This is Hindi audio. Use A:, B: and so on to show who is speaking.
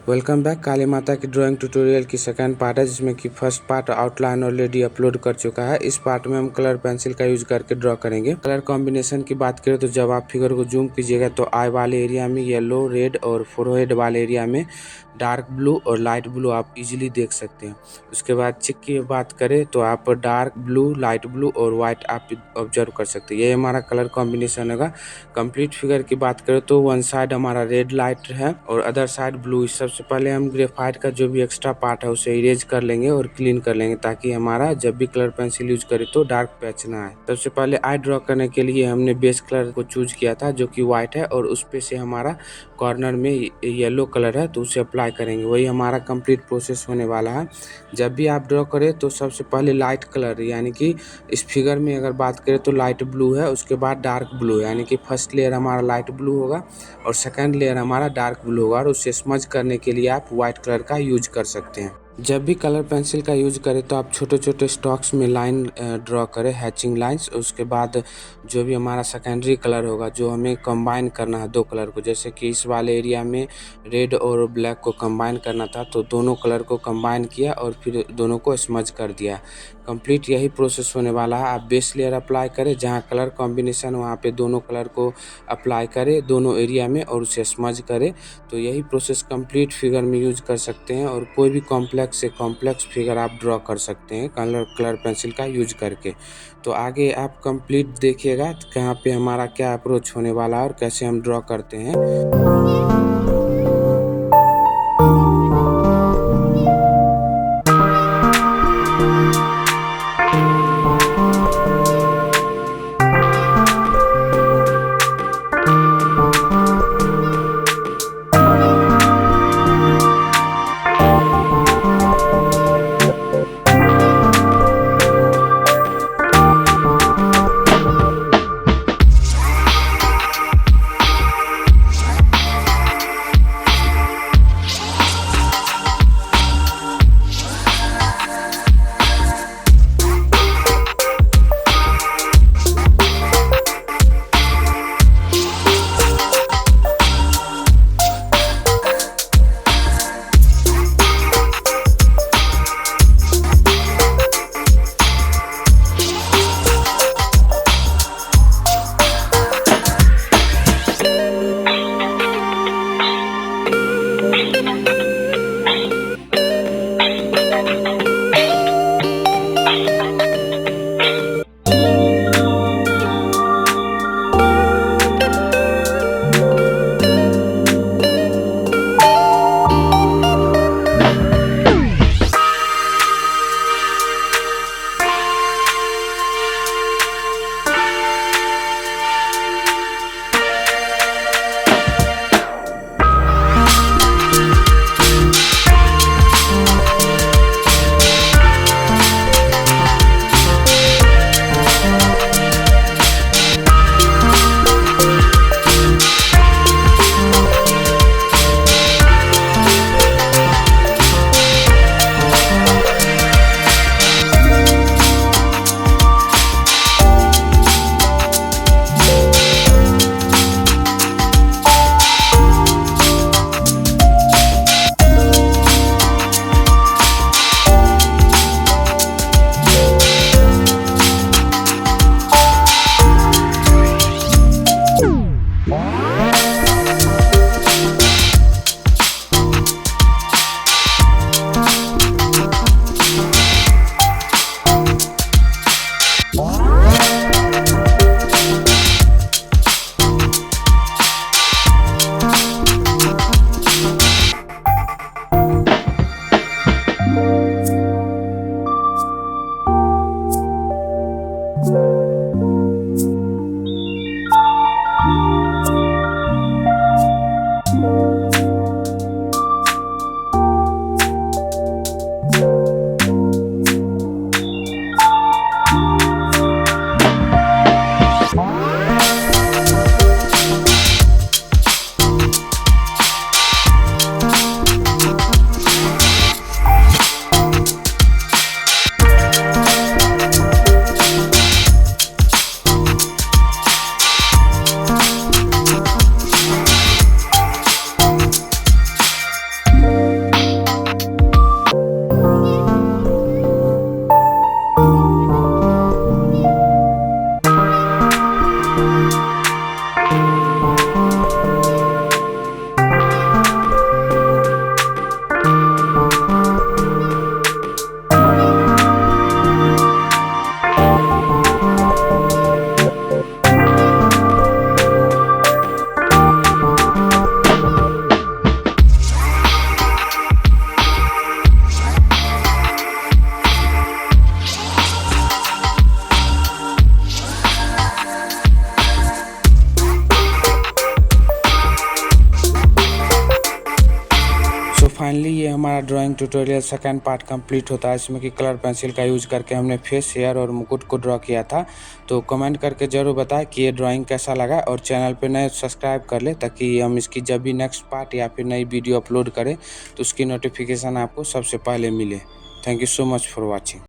A: Welcome back. काली माता की ड्राइंग ट्यूटोरियल की सेकंड पार्ट है, जिसमें कि first part outline already upload कर चुका है। इस पार्ट में हम कलर पेंसिल का यूज करके ड्रॉ करेंगे। कलर कॉम्बिनेशन की बात करें तो जब आप फिगर को जूम कीजिएगा तो आई वाले एरिया में येलो, रेड और फोरहेड वाले एरिया में डार्क ब्लू और लाइट ब्लू आप इजीली देख सकते हैं। उसके बाद चिक की बात करें तो आप डार्क ब्लू, लाइट ब्लू और वाइट आप ऑब्जर्व कर सकते हैं। ये हमारा कलर कॉम्बिनेशन होगा। कंप्लीट फिगर की बात करें तो वन साइड हमारा रेड लाइट है और अदर साइड ब्लू। सबसे पहले हम ग्रेफाइट का जो भी एक्स्ट्रा पार्ट है उसे इरेज कर लेंगे और क्लीन कर लेंगे, ताकि हमारा जब भी कलर पेंसिल यूज करें तो डार्क पैच ना आए। सबसे पहले आई ड्रॉ करने के लिए हमने बेस कलर को चूज किया था, जो कि व्हाइट है, और उस पे से हमारा कॉर्नर में येलो कलर है तो उसे अप्लाई करेंगे। वही हमारा कंप्लीट प्रोसेस होने वाला है। जब भी आप ड्रॉ करें तो सबसे पहले लाइट कलर, यानी कि इस फिगर में अगर बात करें तो लाइट ब्लू है, उसके बाद डार्क ब्लू, यानी कि फर्स्ट लेयर हमारा लाइट ब्लू होगा और सेकंड लेयर हमारा डार्क ब्लू होगा, और उसे स्मज करने के लिए आप व्हाइट कलर का यूज कर सकते हैं। जब भी कलर पेंसिल का यूज करें तो आप छोटे छोटे स्टॉक्स में लाइन ड्रॉ करें, हैचिंग लाइंस। उसके बाद जो भी हमारा सेकेंडरी कलर होगा, जो हमें कंबाइन करना है दो कलर को, जैसे कि इस वाले एरिया में रेड और ब्लैक को कंबाइन करना था तो दोनों कलर को कंबाइन किया और फिर दोनों को स्मज कर दिया। कंप्लीट यही प्रोसेस होने वाला है। आप बेस लेयर अप्लाई करें, जहाँ कलर कॉम्बिनेशन वहाँ पे दोनों कलर को अप्लाई करें दोनों एरिया में और उसे स्मज करें। तो यही प्रोसेस कंप्लीट फिगर में यूज कर सकते हैं, और कोई भी कॉम्प्लेक्स से कॉम्प्लेक्स फिगर आप ड्रॉ कर सकते हैं कलर पेंसिल का यूज करके। तो आगे आप कंप्लीट देखिएगा कहाँ पे हमारा क्या अप्रोच होने वाला है और कैसे हम ड्रॉ करते हैं। तो फाइनली ये हमारा drawing tutorial second part complete होता है, इसमें कि कलर पेंसिल का यूज़ करके हमने फेस, हेयर और मुकुट को ड्रॉ किया था। तो कमेंट करके ज़रूर बताएं कि ये ड्राइंग कैसा लगा, और चैनल पे नए सब्सक्राइब कर ले ताकि हम इसकी जब भी नेक्स्ट पार्ट या फिर नई वीडियो अपलोड करें तो उसकी नोटिफिकेशन आपको सबसे पहले मिले। Thank you so much for watching.